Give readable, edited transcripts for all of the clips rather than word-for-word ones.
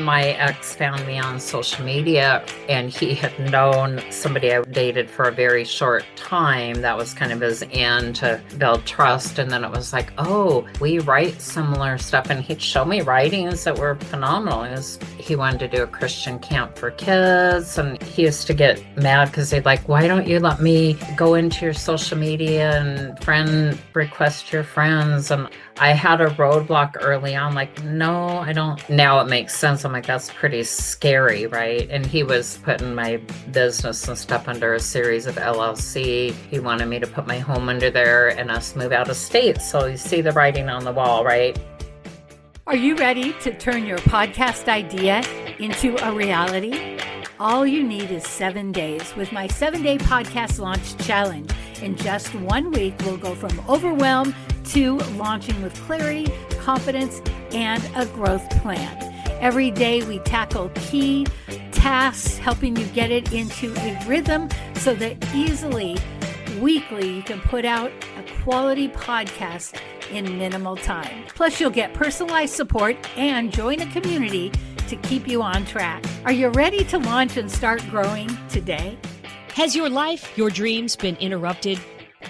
My ex found me on social media and he had known somebody I dated for a very short time. That was kind of his end to build trust. And then it was like, oh, we write similar stuff. And he'd show me writings that were phenomenal. He wanted to do a Christian camp for kids. And he used to get mad because he'd like, why don't you let me go into your social media and friend request your friends? And I had a roadblock early on, like, no, I don't. Now it makes sense. I'm like, that's pretty scary, right? And he was putting my business and stuff under a series of LLC. He wanted me to put my home under there and us move out of state. So you see the writing on the wall, right? Are you ready to turn your podcast idea into a reality? All you need is 7 days with my 7-day podcast launch challenge. In just 1 week, we'll go from overwhelm to launching with clarity, confidence, and a growth plan. Every day we tackle key tasks, helping you get it into a rhythm so that easily, weekly, you can put out a quality podcast in minimal time. Plus, you'll get personalized support and join a community to keep you on track. Are you ready to launch and start growing today? Has your life, your dreams been interrupted?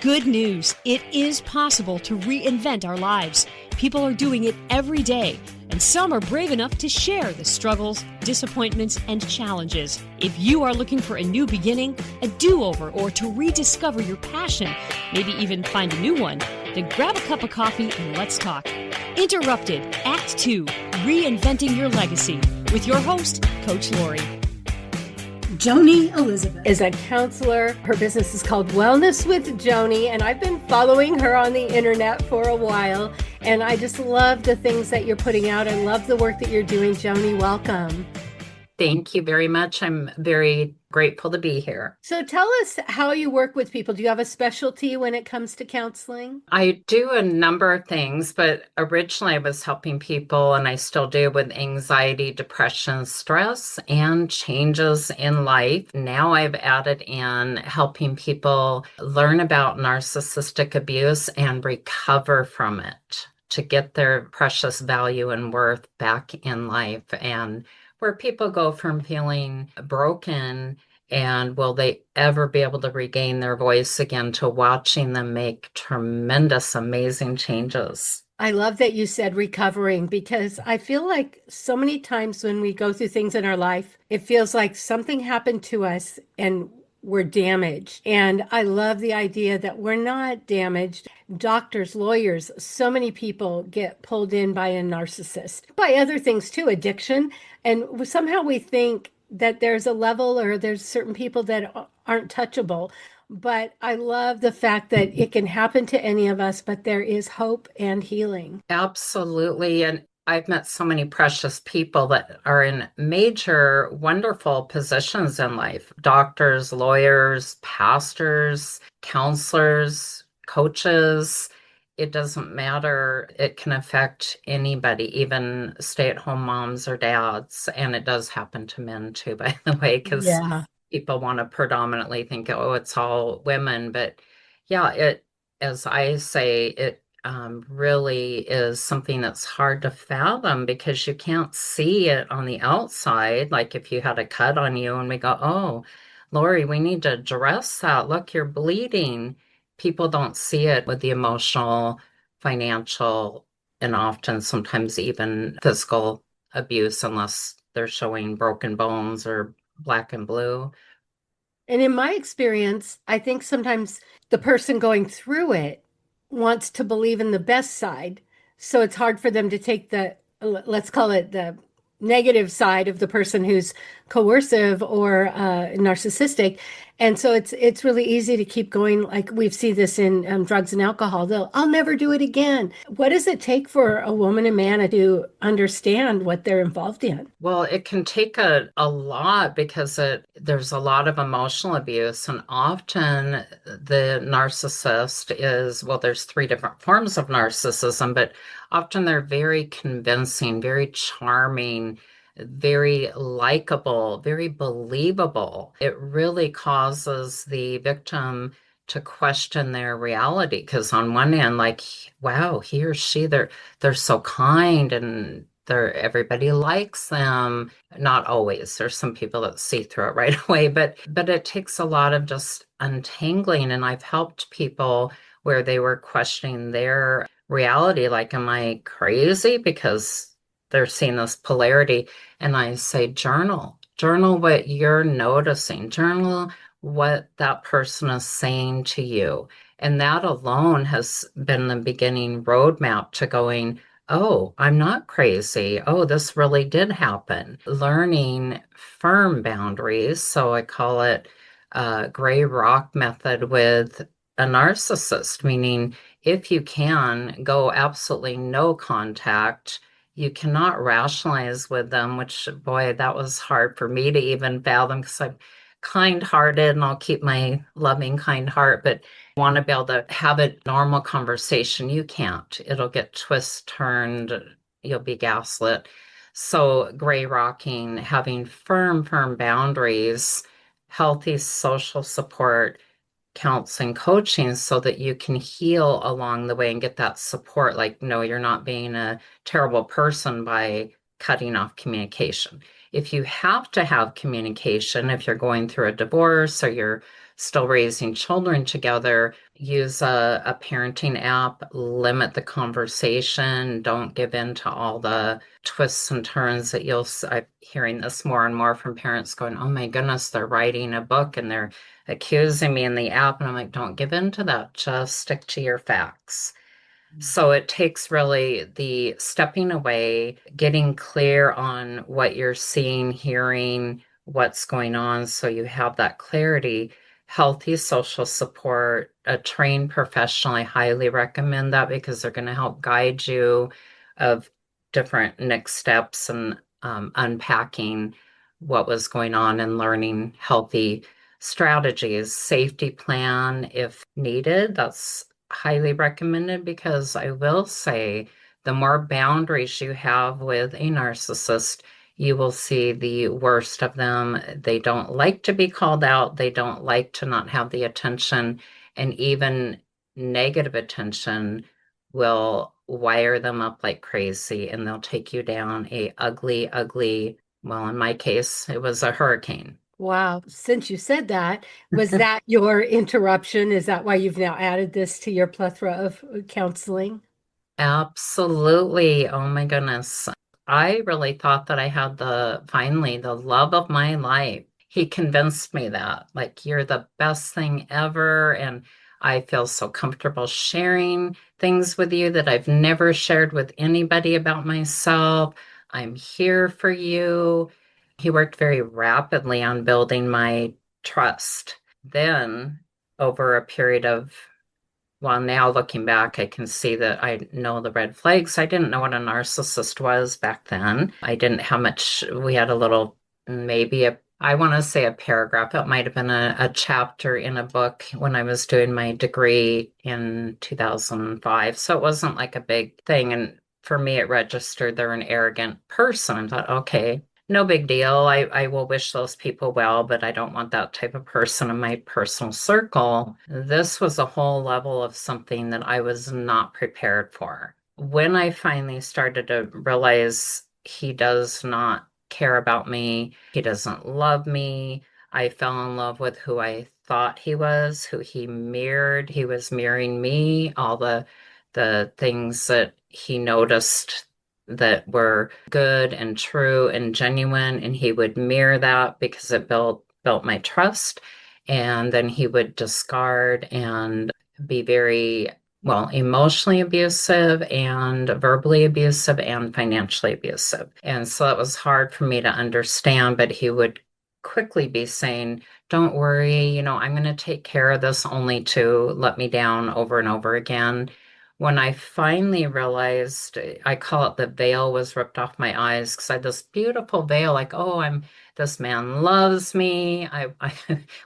Good news. It is possible to reinvent our lives. People are doing it every day, and some are brave enough to share the struggles, disappointments, and challenges. If you are looking for a new beginning, a do-over, or to rediscover your passion, maybe even find a new one, then grab a cup of coffee and let's talk. Interrupted, Act 2, Reinventing Your Legacy, with your host, Coach Lori. Joanie Elizabeth is a counselor. Her business is called Wellness with Joanie, and I've been following her on the internet for a while, and I just love the things that you're putting out. I love the work that you're doing. Joanie, welcome. Thank you very much. I'm very grateful to be here. So tell us how you work with people. Do you have a specialty when it comes to counseling? I do a number of things, but originally I was helping people, and I still do, with anxiety, depression, stress, and changes in life. Now I've added in helping people learn about narcissistic abuse and recover from it to get their precious value and worth back in life, and where people go from feeling broken and will they ever be able to regain their voice again to watching them make tremendous, amazing changes. I love that you said recovering, because I feel like so many times when we go through things in our life, it feels like something happened to us and we're damaged. And I love the idea that we're not damaged. Doctors, lawyers, so many people get pulled in by a narcissist, by other things too, addiction. And somehow we think that there's a level, or there's certain people that aren't touchable. But I love the fact that it can happen to any of us, but there is hope and healing. Absolutely. And I've met so many precious people that are in major, wonderful positions in life: doctors, lawyers, pastors, counselors, coaches. It doesn't matter. It can affect anybody, even stay-at-home moms or dads. And it does happen to men too, by the way, because people want to predominantly think, oh, it's all women. But yeah, as I say, it really is something that's hard to fathom because you can't see it on the outside. Like if you had a cut on you and we go, oh, Lori, we need to address that. Look, you're bleeding. People don't see it with the emotional, financial, and often sometimes even physical abuse unless they're showing broken bones or black and blue. And in my experience, I think sometimes the person going through it wants to believe in the best side. So it's hard for them to take the, let's call it the negative side of the person who's coercive or narcissistic. And so it's really easy to keep going. Like we see this in drugs and alcohol. I'll never do it again. What does it take for a woman and man to understand what they're involved in? Well, it can take a lot because there's a lot of emotional abuse. And often the narcissist is, well, there's 3 different forms of narcissism, but often they're very convincing, very charming, very likable, very believable. It really causes the victim to question their reality, because on one end, like, wow, he or she, they're so kind and everybody likes them. Not always. There's some people that see through it right away, but it takes a lot of just untangling. And I've helped people where they were questioning their reality, like, am I crazy? Because they're seeing this polarity. And I say, journal what you're noticing, journal what that person is saying to you. And that alone has been the beginning roadmap to going, oh, I'm not crazy. Oh, this really did happen. Learning firm boundaries. So I call it gray rock method with a narcissist, meaning if you can go absolutely no contact, you cannot rationalize with them, which, boy, that was hard for me to even fathom because I'm kind-hearted and I'll keep my loving, kind heart, but want to be able to have a normal conversation. You can't. It'll get turned. You'll be gaslit. So gray rocking, having firm boundaries, healthy social support, counseling, coaching, so that you can heal along the way and get that support. Like, no, you're not being a terrible person by cutting off communication. If you have to have communication, if you're going through a divorce or you're still raising children together, use a parenting app, limit the conversation, don't give in to all the twists and turns that I'm hearing this more and more from parents going, oh my goodness, they're writing a book and they're accusing me in the app. And I'm like, don't give in to that. Just stick to your facts. So it takes really the stepping away, getting clear on what you're seeing, hearing, what's going on, so you have that clarity. Healthy social support, a trained professional, I highly recommend that because they're going to help guide you of different next steps and unpacking what was going on and learning healthy strategies. Safety plan if needed. That's highly recommended because I will say the more boundaries you have with a narcissist, you will see the worst of them. They don't like to be called out. They don't like to not have the attention, and even negative attention will wire them up like crazy and they'll take you down a ugly, well, in my case, it was a hurricane. Wow. Since you said that, was that your interruption? Is that why you've now added this to your plethora of counseling? Absolutely. Oh my goodness. I really thought that I had finally the love of my life. He convinced me that, like, you're the best thing ever. And I feel so comfortable sharing things with you that I've never shared with anybody about myself. I'm here for you. He worked very rapidly on building my trust. Then, over a period of, well, now looking back, I can see that I know the red flags. I didn't know what a narcissist was back then. I didn't have much. We had a little, maybe I want to say a paragraph. It might have been a chapter in a book when I was doing my degree in 2005. So it wasn't like a big thing. And for me, it registered they're an arrogant person. I thought, okay, no big deal. I will wish those people well, but I don't want that type of person in my personal circle. This was a whole level of something that I was not prepared for. When I finally started to realize he does not care about me, he doesn't love me, I fell in love with who I thought he was, who he mirrored. He was mirroring me, all the things that he noticed that were good and true and genuine, and he would mirror that because it built my trust. And then he would discard and be very, well, emotionally abusive and verbally abusive and financially abusive. And so it was hard for me to understand, but he would quickly be saying, don't worry, I'm going to take care of this, only to let me down over and over again. When I finally realized, I call it the veil was ripped off my eyes, because I had this beautiful veil, like, oh, this man loves me. I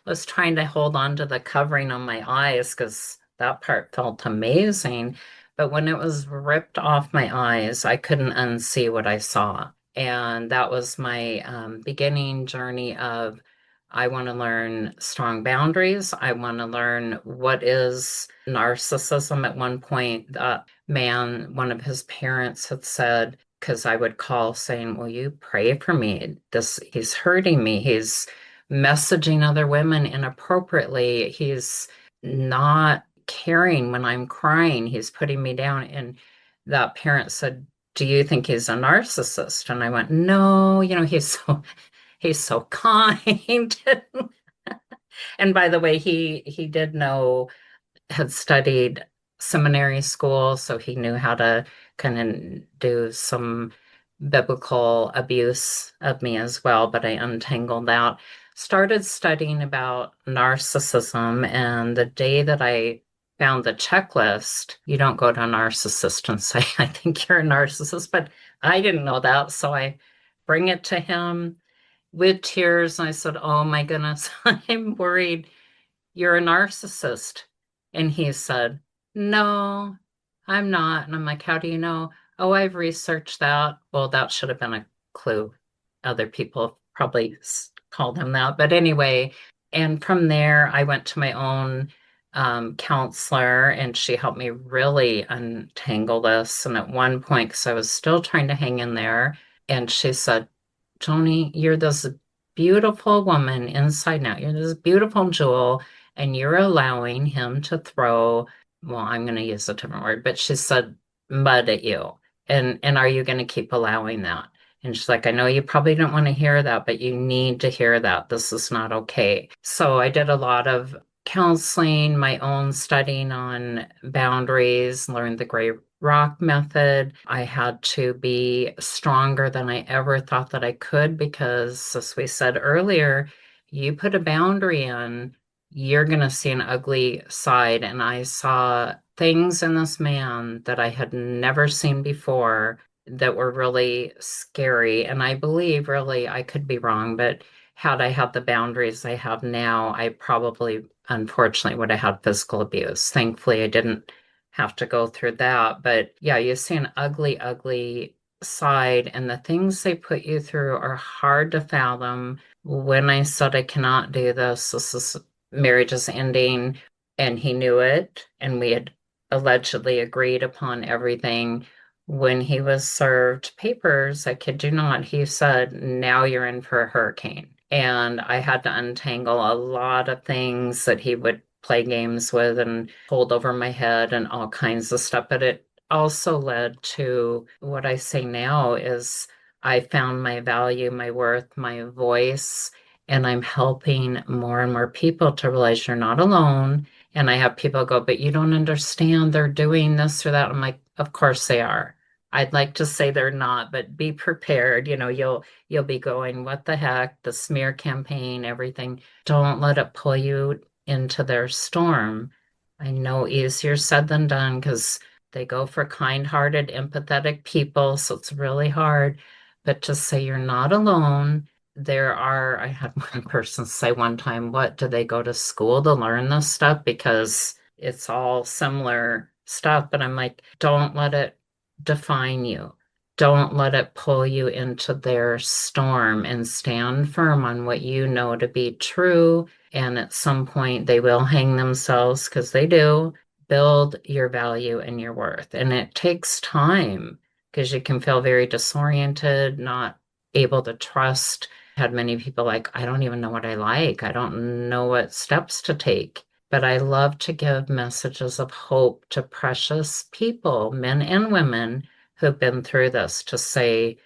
was trying to hold on to the covering on my eyes because that part felt amazing. But when it was ripped off my eyes, I couldn't unsee what I saw. And that was my beginning journey of, I want to learn strong boundaries. I want to learn what is narcissism. At one point, that man, one of his parents had said, because I would call saying, will you pray for me? He's hurting me. He's messaging other women inappropriately. He's not caring when I'm crying. He's putting me down. And that parent said, do you think he's a narcissist? And I went, no, he's so kind. And by the way, he did know, had studied seminary school, so he knew how to kind of do some biblical abuse of me as well, but I untangled that. Started studying about narcissism, and the day that I found the checklist, you don't go to a narcissist and say, I think you're a narcissist, but I didn't know that. So I bring it to him with tears. And I said, oh my goodness, I'm worried you're a narcissist. And he said, no, I'm not. And I'm like, how do you know? Oh, I've researched that. Well, that should have been a clue. Other people probably called him that. But anyway, and from there, I went to my own counselor, and she helped me really untangle this. And at one point, because I was still trying to hang in there, and she said, Joanie, you're this beautiful woman inside and out. You're this beautiful jewel, and you're allowing him to throw, well, I'm going to use a different word, but she said mud at you. And are you going to keep allowing that? And she's like, I know you probably don't want to hear that, but you need to hear that. This is not okay. So I did a lot of counseling, my own studying on boundaries, learned the gray rock method. I had to be stronger than I ever thought that I could because, as we said earlier, you put a boundary in, you're going to see an ugly side. And I saw things in this man that I had never seen before that were really scary. And I believe, really, I could be wrong, but had I had the boundaries I have now, I probably, unfortunately, would have had physical abuse. Thankfully, I didn't have to go through that. But yeah, you see an ugly, ugly side, and the things they put you through are hard to fathom. When I said, I cannot do this is marriage is ending, and he knew it, and we had allegedly agreed upon everything. When he was served papers, I kid you not, he said, now you're in for a hurricane. And I had to untangle a lot of things that he would play games with and hold over my head and all kinds of stuff. But it also led to what I say now is I found my value, my worth, my voice, and I'm helping more and more people to realize you're not alone. And I have people go, but you don't understand, they're doing this or that. I'm like, of course they are. I'd like to say they're not, but be prepared. You'll be going, what the heck, the smear campaign, everything. Don't let it pull you into their storm. I know easier said than done because they go for kind-hearted, empathetic people, so it's really hard. But to say you're not alone, I had one person say one time, what, do they go to school to learn this stuff? Because it's all similar stuff. But I'm like, don't let it define you. Don't let it pull you into their storm, and stand firm on what you know to be true. And at some point, they will hang themselves because they do. Build your value and your worth. And it takes time because you can feel very disoriented, not able to trust. Had many people like, I don't even know what I like. I don't know what steps to take. But I love to give messages of hope to precious people, men and women, who've been through this, to say,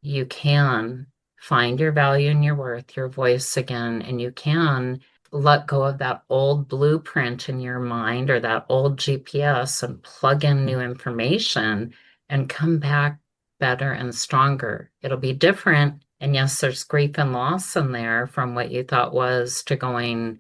you can find your value and your worth, your voice again, and you can let go of that old blueprint in your mind or that old GPS and plug in new information and come back better and stronger. It'll be different. And yes, there's grief and loss in there from what you thought was to going,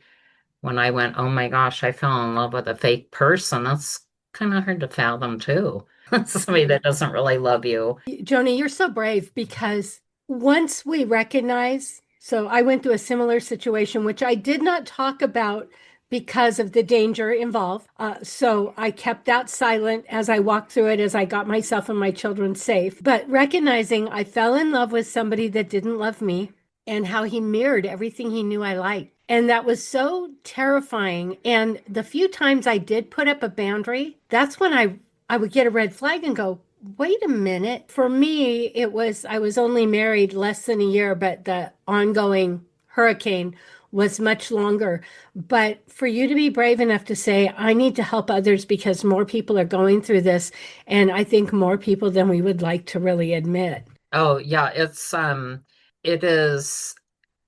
when I went, oh my gosh, I fell in love with a fake person. That's kind of hard to fathom too. Somebody that doesn't really love you. Joanie, you're so brave because once we recognize, so I went through a similar situation, which I did not talk about because of the danger involved. So I kept that silent as I walked through it, as I got myself and my children safe. But recognizing I fell in love with somebody that didn't love me and how he mirrored everything he knew I liked. And that was so terrifying. And the few times I did put up a boundary, that's when I would get a red flag and go, wait a minute. For me, I was only married less than a year, but the ongoing hurricane was much longer. But for you to be brave enough to say, I need to help others because more people are going through this, and I think more people than we would like to really admit. Oh, yeah, it is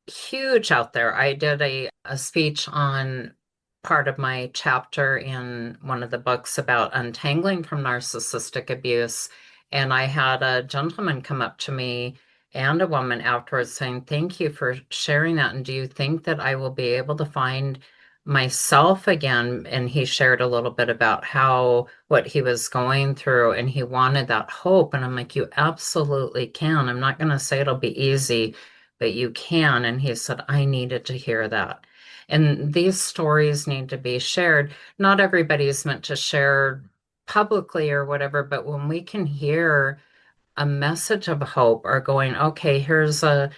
huge out there. I did a speech on part of my chapter in one of the books about untangling from narcissistic abuse. And I had a gentleman come up to me and a woman afterwards saying, "Thank you for sharing that. And do you think that I will be able to find myself again?" And he shared a little bit about what he was going through and he wanted that hope. And I'm like, "You absolutely can. I'm not going to say it'll be easy, but you can." And he said, "I needed to hear that." And these stories need to be shared. Not everybody is meant to share publicly or whatever, but when we can hear a message of hope or going, okay, here's a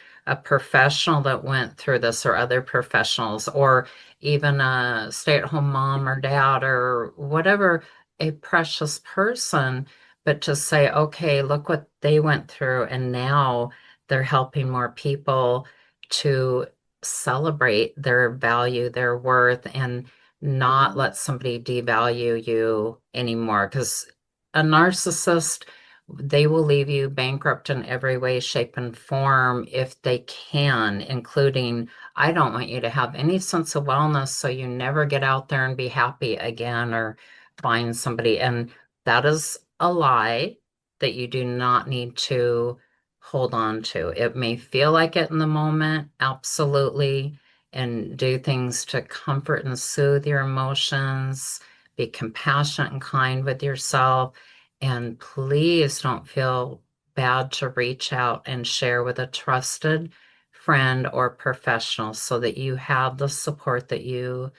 professional that went through this, or other professionals, or even a stay-at-home mom or dad or whatever, a precious person, but to say, okay, look what they went through, and now they're helping more people to celebrate their value, their worth, and not let somebody devalue you anymore. Because a narcissist, they will leave you bankrupt in every way, shape, and form if they can, including, I don't want you to have any sense of wellness, so you never get out there and be happy again or find somebody. And that is a lie that you do not need to hold on to. It may feel like it in the moment, absolutely, and do things to comfort and soothe your emotions, be compassionate and kind with yourself. And please don't feel bad to reach out and share with a trusted friend or professional so that you have the support that you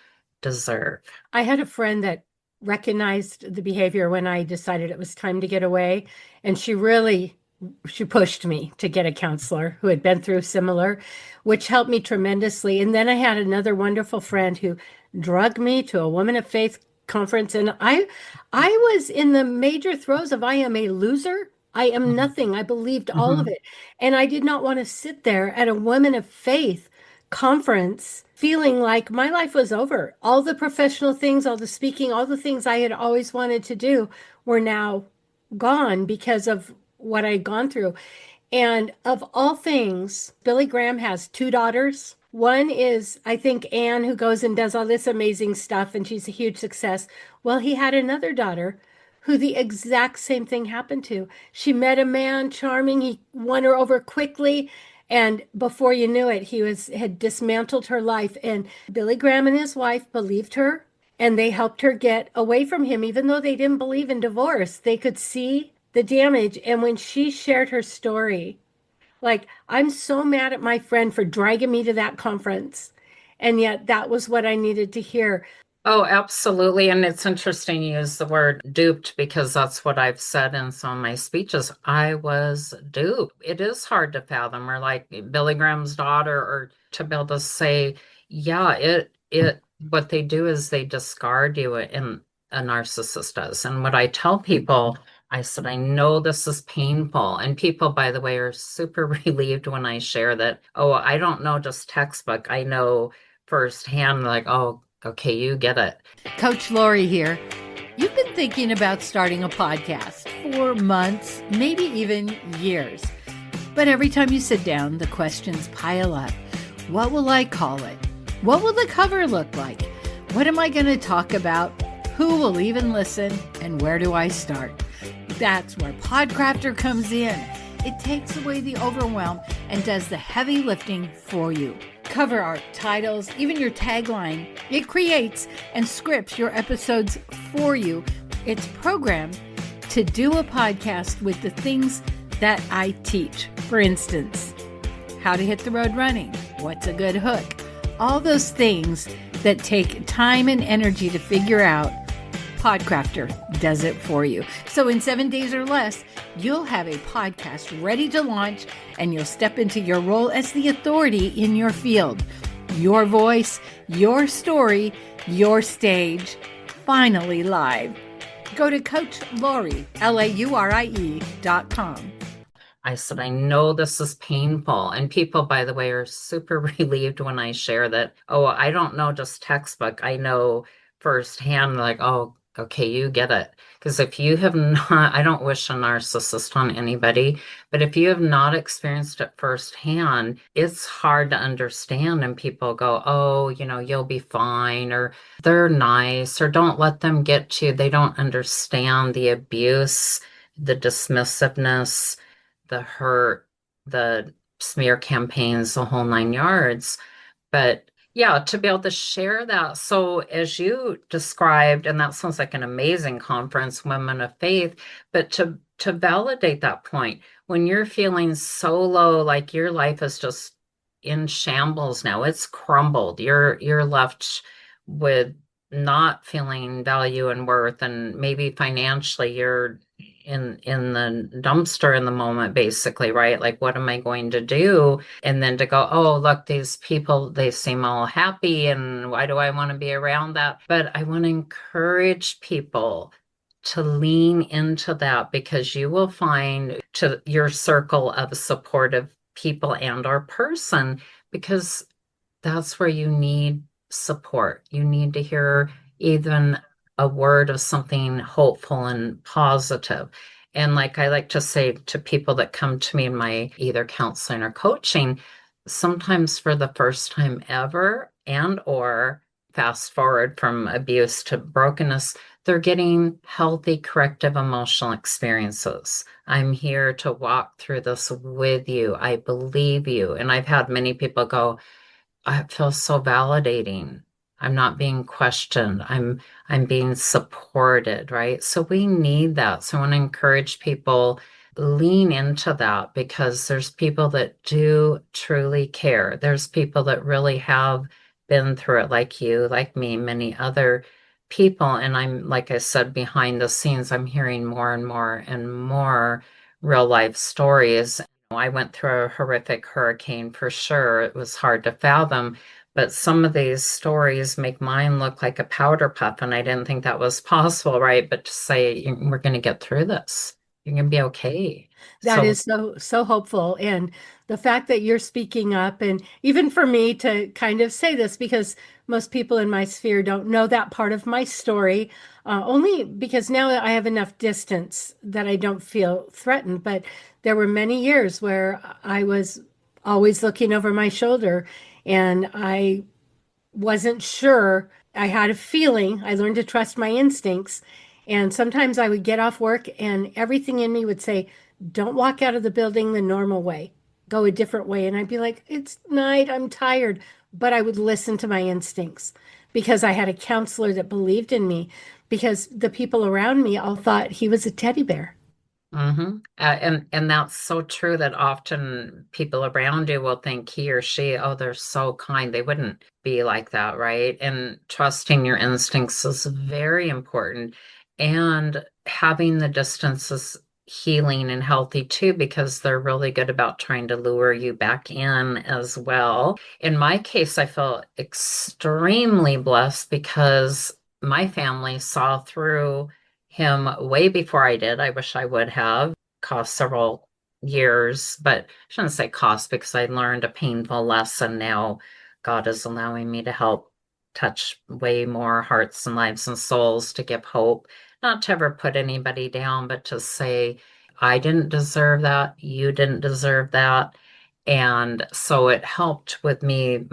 deserve. I had a friend that recognized the behavior when I decided it was time to get away, and she pushed me to get a counselor who had been through similar, which helped me tremendously. And then I had another wonderful friend who drugged me to a Woman of Faith conference, and I was in the major throes of I am a loser. I am nothing. I believed all of Mhm. it. And I did not want to sit there at a Woman of Faith conference feeling like my life was over. All the professional things, all the speaking, all the things I had always wanted to do were now gone because of what I'd gone through. And of all things, Billy Graham has two daughters. One is, I think, Anne, who goes and does all this amazing stuff, and she's a huge success. Well, he had another daughter who the exact same thing happened to. She met a man, charming. He won her over quickly. And before you knew it, had dismantled her life. And Billy Graham and his wife believed her, and they helped her get away from him, even though they didn't believe in divorce. They could see the damage. And when she shared her story, like, I'm so mad at my friend for dragging me to that conference. And yet that was what I needed to hear. Oh, absolutely. And it's interesting you use the word duped because that's what I've said in some of my speeches. I was duped. It is hard to fathom, or like Billy Graham's daughter, or to be able to say, yeah, what they do is they discard you, and a narcissist does. And what I tell people, I said, I know this is painful. And people, by the way, are super relieved when I share that. Oh, I don't know just textbook. I know firsthand, like, oh, okay, you get it. Coach Lori here. You've been thinking about starting a podcast for months, maybe even years. But every time you sit down, the questions pile up. What will I call it? What will the cover look like? What am I going to talk about? Who will even listen? And where do I start? That's where Podcrafter comes in. It takes away the overwhelm and does the heavy lifting for you. Cover art, titles, even your tagline. It creates and scripts your episodes for you. It's programmed to do a podcast with the things that I teach. For instance, how to hit the road running, what's a good hook, all those things that take time and energy to figure out. Podcrafter does it for you. So in 7 days or less, you'll have a podcast ready to launch, and you'll step into your role as the authority in your field. Your voice, your story, your stage, finally live. Go to Coach Laurie, LAURIE.com. I said, I know this is painful. And people, by the way, are super relieved when I share that. Oh, I don't know just textbook. I know firsthand, like, oh, okay, you get it. Because if you have not, I don't wish a narcissist on anybody, but if you have not experienced it firsthand, it's hard to understand. And people go, oh, you'll be fine, or they're nice, or don't let them get to you. They don't understand the abuse, the dismissiveness, the hurt, the smear campaigns, the whole nine yards. But yeah, to be able to share that. So as you described, and that sounds like an amazing conference, Women of Faith, but to validate that point, when you're feeling so low, like your life is just in shambles now, it's crumbled. You're left with not feeling value and worth, and maybe financially you're in the dumpster in the moment, basically, right? Like, what am I going to do? And then to go, oh, look, these people, they seem all happy, and why do I want to be around that? But I want to encourage people to lean into that, because you will find to your circle of supportive people and or person, because that's where you need support. You need to hear even a word of something hopeful and positive. And like I like to say to people that come to me in my either counseling or coaching, sometimes for the first time ever, and or fast forward from abuse to brokenness, they're getting healthy corrective emotional experiences. I'm here to walk through this with you. I believe you. And I've had many people go, it feels so validating. I'm not being questioned. I'm being supported, right? So we need that. So I want to encourage people, lean into that, because there's people that do truly care. There's people that really have been through it, like you, like me, many other people. And I'm, like I said, behind the scenes, I'm hearing more and more and more real life stories. I went through a horrific hurricane for sure. It was hard to fathom, but some of these stories make mine look like a powder puff, and I didn't think that was possible, right? But to say, we're going to get through this, you're going to be okay. That So, is so hopeful. And the fact that you're speaking up, and even for me to kind of say this, because most people in my sphere don't know that part of my story, only because now I have enough distance that I don't feel threatened. But there were many years where I was always looking over my shoulder, and I wasn't sure. I had a feeling. I learned to trust my instincts. And sometimes I would get off work and everything in me would say, don't walk out of the building the normal way. Go a different way. And I'd be like, it's night. I'm tired. But I would listen to my instincts because I had a counselor that believed in me, because the people around me all thought he was a teddy bear. and that's so true, that often people around you will think he or she, oh, they're so kind. They wouldn't be like that, right? And trusting your instincts is very important. And having the distance is healing and healthy too, because they're really good about trying to lure you back in as well. In my case, I feel extremely blessed because my family saw through him way before I did. I wish I would have. Cost several years, but I shouldn't say cost, because I learned a painful lesson. Now God is allowing me to help touch way more hearts and lives and souls, to give hope, not to ever put anybody down, but to say, I didn't deserve that. You didn't deserve that. And so it helped with me.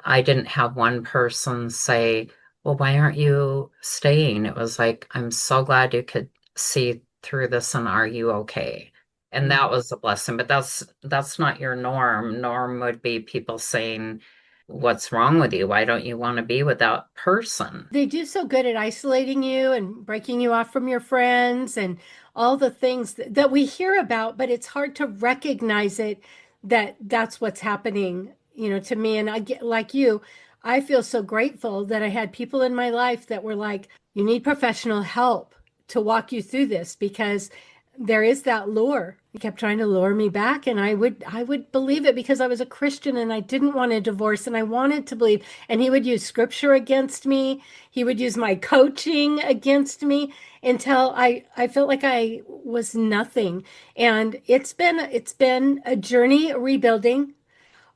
I didn't have one person say, well, why aren't you staying? It was like, I'm so glad you could see through this, and are you okay? And that was a blessing, but that's not your norm. Norm would be people saying, what's wrong with you? Why don't you want to be with that person? They do so good at isolating you and breaking you off from your friends and all the things that we hear about, but it's hard to recognize it, that that's what's happening, to me. And I get like you, I feel so grateful that I had people in my life that were like, you need professional help to walk you through this, because there is that lure. He kept trying to lure me back, and I would believe it because I was a Christian and I didn't want a divorce and I wanted to believe. And he would use scripture against me. He would use my coaching against me until I felt like I was nothing. And it's been a journey rebuilding,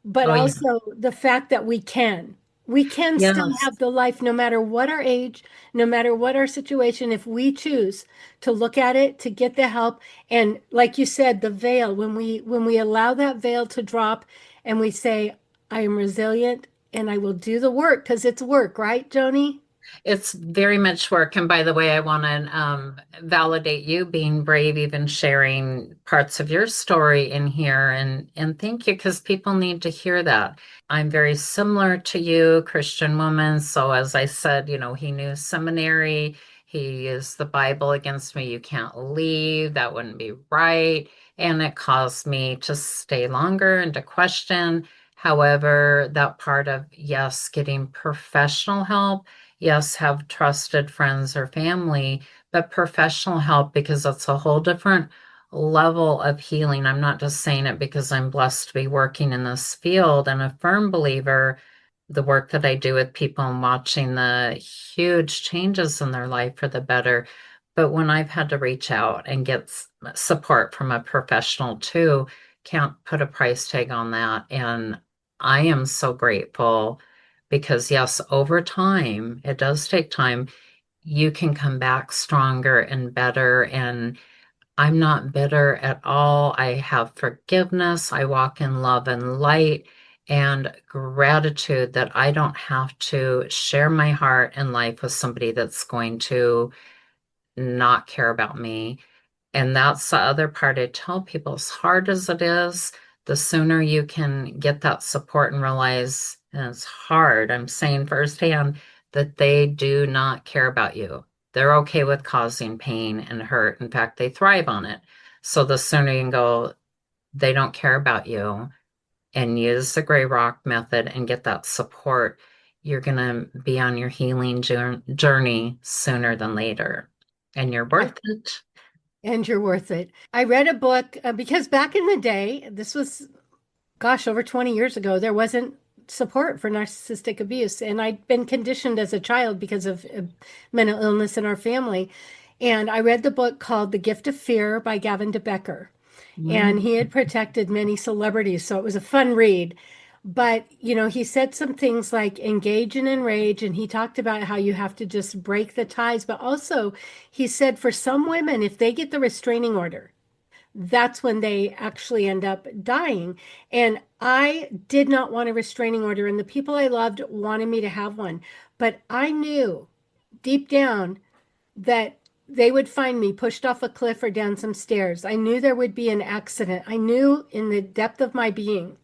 but Oh, yeah. also the fact that we can still Yes. have the life no matter what our age, no matter what our situation, if we choose to look at it, to get the help. And like you said, the veil, when we allow that veil to drop and we say, I am resilient and I will do the work, because it's work, right, Joni? It's very much work. And by the way, I want to validate you being brave, even sharing parts of your story in here. And thank you, because people need to hear that. I'm very similar to you, Christian woman. So as I said, he knew seminary. He used the Bible against me. You can't leave. That wouldn't be right. And it caused me to stay longer and to question. However, that part of, yes, getting professional help, yes, have trusted friends or family, but professional help, because it's a whole different level of healing. I'm not just saying it because I'm blessed to be working in this field and a firm believer. The work that I do with people and watching the huge changes in their life for the better. But when I've had to reach out and get support from a professional too, can't put a price tag on that. And I am so grateful because, yes, over time, it does take time. You can come back stronger and better. And I'm not bitter at all. I have forgiveness. I walk in love and light and gratitude that I don't have to share my heart and life with somebody that's going to not care about me. And that's the other part I tell people, as hard as it is, the sooner you can get that support and realize, and it's hard, I'm saying firsthand, that they do not care about you. They're okay with causing pain and hurt. In fact, they thrive on it. So the sooner you can go, they don't care about you, and use the gray rock method and get that support, you're going to be on your healing journey sooner than later. And you're worth it. And you're worth it. I read a book because back in the day, this was, gosh, over 20 years ago, there wasn't support for narcissistic abuse. And I'd been conditioned as a child because of mental illness in our family. And I read the book called The Gift of Fear by Gavin de Becker. And Mm. he had protected many celebrities. So it was a fun read. But, he said some things like engage and enrage, and he talked about how you have to just break the ties. But also, he said for some women, if they get the restraining order, that's when they actually end up dying. And I did not want a restraining order, and the people I loved wanted me to have one. But I knew deep down that they would find me pushed off a cliff or down some stairs. I knew there would be an accident. I knew in the depth of my being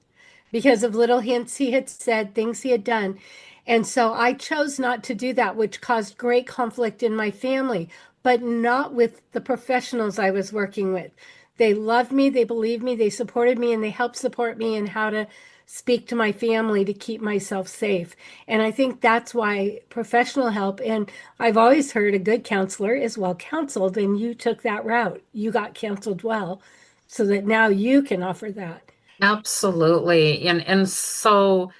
because of little hints he had said, things he had done. And so I chose not to do that, which caused great conflict in my family, but not with the professionals I was working with. They loved me, they believed me, they supported me, and they helped support me in how to speak to my family to keep myself safe. And I think that's why professional help, and I've always heard a good counselor is well counseled, and you took that route. You got counseled well so that now you can offer that. Absolutely. And so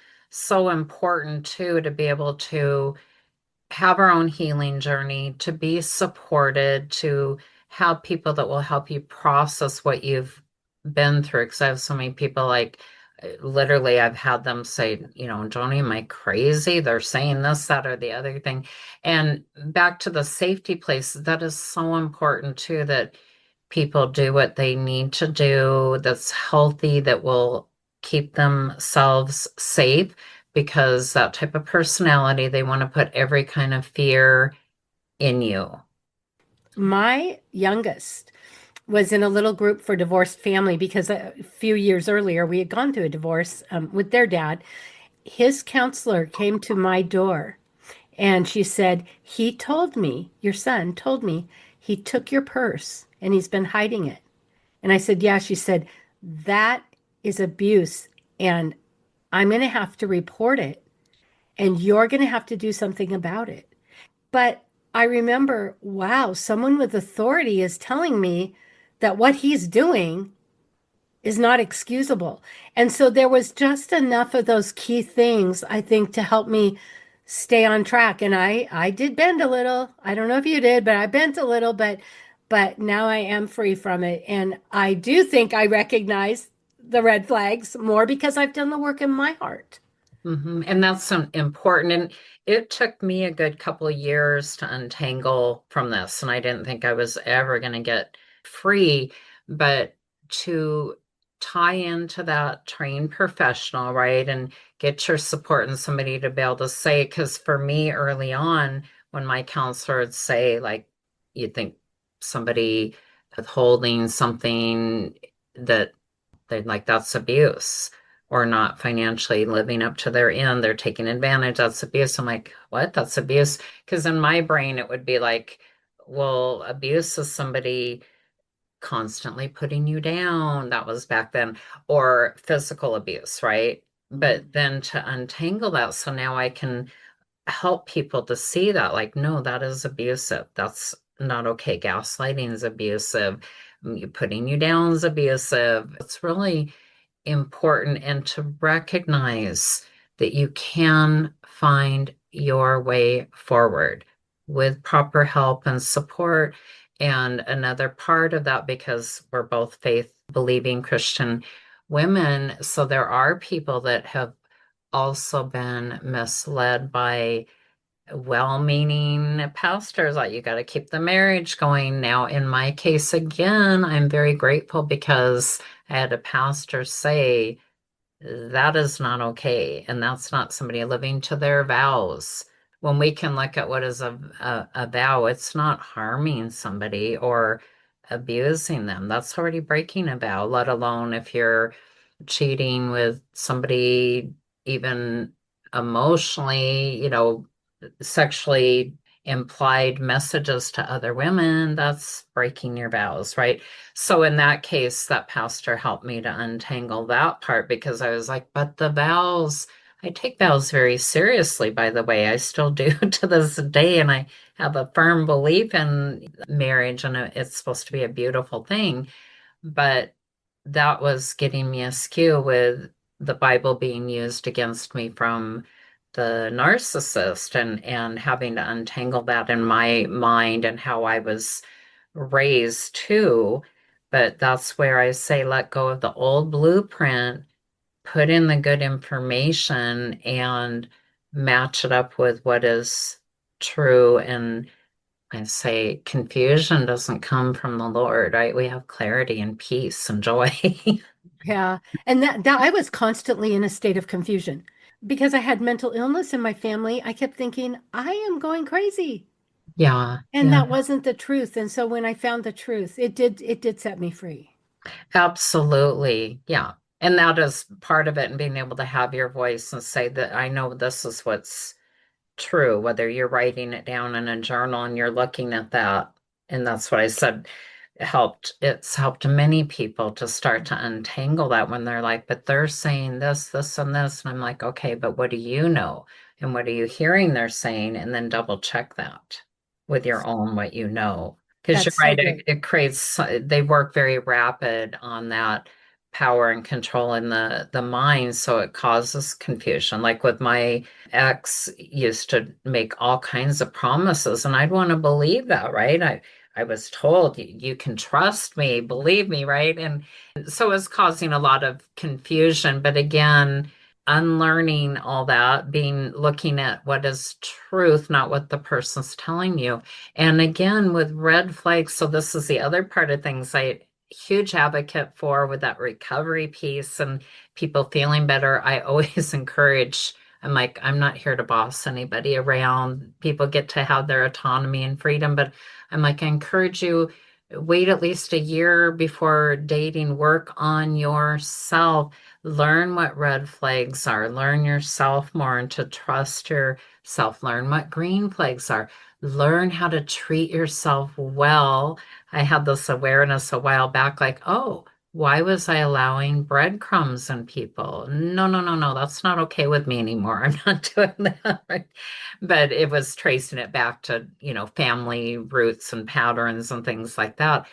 important too to be able to have our own healing journey, to be supported, to have people that will help you process what you've been through. Because I have so many people like literally I've had them say, Joanie, am I crazy? They're saying this, that, or the other thing. And back to the safety place, that is so important too, that people do what they need to do that's healthy, that will keep themselves safe, because that type of personality, they want to put every kind of fear in you. My youngest was in a little group for divorced family because a few years earlier we had gone through a divorce with their dad. His counselor came to my door and she said, he told me, your son told me he took your purse and he's been hiding it. And I said, yeah. She said, that is abuse and I'm going to have to report it and you're going to have to do something about it. But I remember, wow, someone with authority is telling me that what he's doing is not excusable. And so there was just enough of those key things, I think, to help me stay on track. And I did bend a little. I don't know if you did, but I bent a little, but now I am free from it. And I do think I recognize the red flags more because I've done the work in my heart. And that's some important. And it took me a good couple of years to untangle from this. And I didn't think I was ever going to get free, but to tie into that trained professional, right? And get your support and somebody to be able to say, because for me early on, when my counselor would say, like, you'd think somebody withholding something that they're like, that's abuse, or not financially living up to their end. They're taking advantage. That's abuse. I'm like, what? That's abuse. Because in my brain, it would be like, well, abuse is somebody constantly putting you down. That was back then, or physical abuse, right? But then to untangle that, so now I can help people to see that, like, no, that is abusive. That's not okay. Gaslighting is abusive. Putting you down is abusive. It's really important, and to recognize that you can find your way forward with proper help and support. And another part of that, because we're both faith believing Christian women, so there are people that have also been misled by well-meaning pastors, like, you got to keep the marriage going. Now, in my case, again, I'm very grateful because I had a pastor say that is not okay, and that's not somebody living to their vows. When we can look at what is a vow, it's not harming somebody or abusing them. That's already breaking a vow, let alone if you're cheating with somebody, even emotionally, sexually implied messages to other women, that's breaking your vows, right? So in that case, that pastor helped me to untangle that part, because I was like, but the vows, I take vows very seriously, by the way. I still do to this day, and I have a firm belief in marriage, and it's supposed to be a beautiful thing. But that was getting me askew with the Bible being used against me from the narcissist, and having to untangle that in my mind and how I was raised too. But that's where I say let go of the old blueprint, put in the good information, and match it up with what is true. And I say confusion doesn't come from the Lord, right? We have clarity and peace and joy. Yeah. And that I was constantly in a state of confusion because I had mental illness in my family. I kept thinking, I am going crazy. Yeah, And yeah, that wasn't the truth. And so when I found the truth, it did set me free. absolutely. Yeah. And that is part of it, and being able to have your voice and say that I know this is what's true, whether you're writing it down in a journal and you're looking at that. And that's what I said. It's helped many people to start to untangle that when they're like, but they're saying this, this, and this. And I'm like, okay, but what do you know? And what are you hearing they're saying? And then double check that with your own what you know. Because you're That's so right, good. it creates, they work very rapid on that power and control in the mind. So it causes confusion. Like with my ex used to make all kinds of promises, and I'd want to believe that, right? I was told you can trust me, believe me, right? And so it was causing a lot of confusion. But again, unlearning all that, looking at what is truth, not what the person's telling you. And again, with red flags, so this is the other part of things I huge advocate for with that recovery piece and people feeling better. I always encourage, I'm like, I'm not here to boss anybody around. People get to have their autonomy and freedom, but I'm like, I encourage you, wait at least a year before dating, work on yourself, learn what red flags are, learn yourself more and to trust yourself, learn what green flags are, learn how to treat yourself well. I had this awareness a while back, like, oh, why was I allowing breadcrumbs in people? No, no, no, no, that's not okay with me anymore. I'm not doing that. Right? But it was tracing it back to, family roots and patterns and things like that.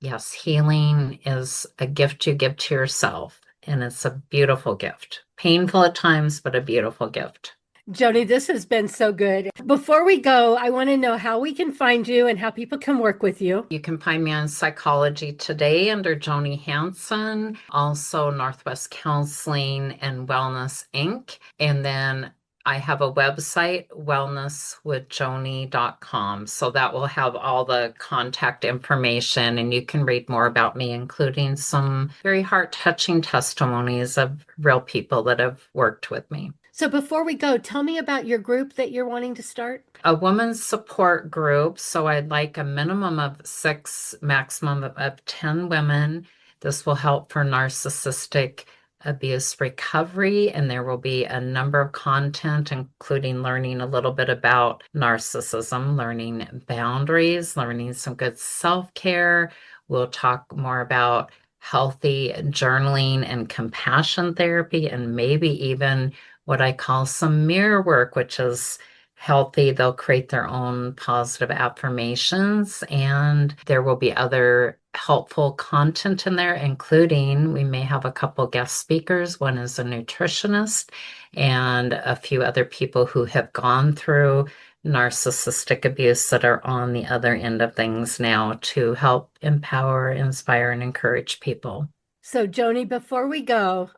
Yes, healing is a gift you give to yourself, and it's a beautiful gift. Painful at times, but a beautiful gift. Joni, this has been so good. Before we go, I want to know how we can find you and how people can work with you. You can find me on Psychology Today under Joanie Hanson, also Northwest Counseling and Wellness Inc. And then I have a website, wellnesswithjoanie.com. So that will have all the contact information, and you can read more about me, including some very heart-touching testimonies of real people that have worked with me. So before we go, tell me about your group that you're wanting to start. A women's support group. So I'd like a minimum of 6, maximum of 10 women. This will help for narcissistic abuse recovery, and there will be a number of content, including learning a little bit about narcissism, learning boundaries, learning some good self-care. We'll talk more about healthy journaling and compassion therapy, and maybe even what I call some mirror work, which is healthy. They'll create their own positive affirmations, and there will be other helpful content in there, including we may have a couple guest speakers. One is a nutritionist and a few other people who have gone through narcissistic abuse that are on the other end of things now to help empower, inspire, and encourage people. So, Joni, before we go,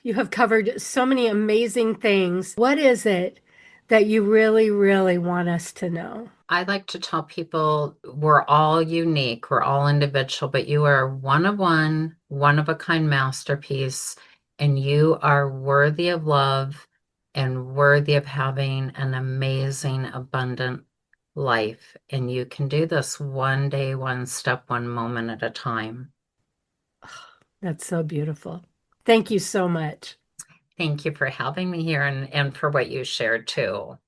you have covered so many amazing things. What is it that you really, really want us to know? I like to tell people we're all unique, we're all individual, but you are one of a kind masterpiece, and you are worthy of love and worthy of having an amazing, abundant life. And you can do this one day, one step, one moment at a time. That's so beautiful. Thank you so much. Thank you for having me here and for what you shared too.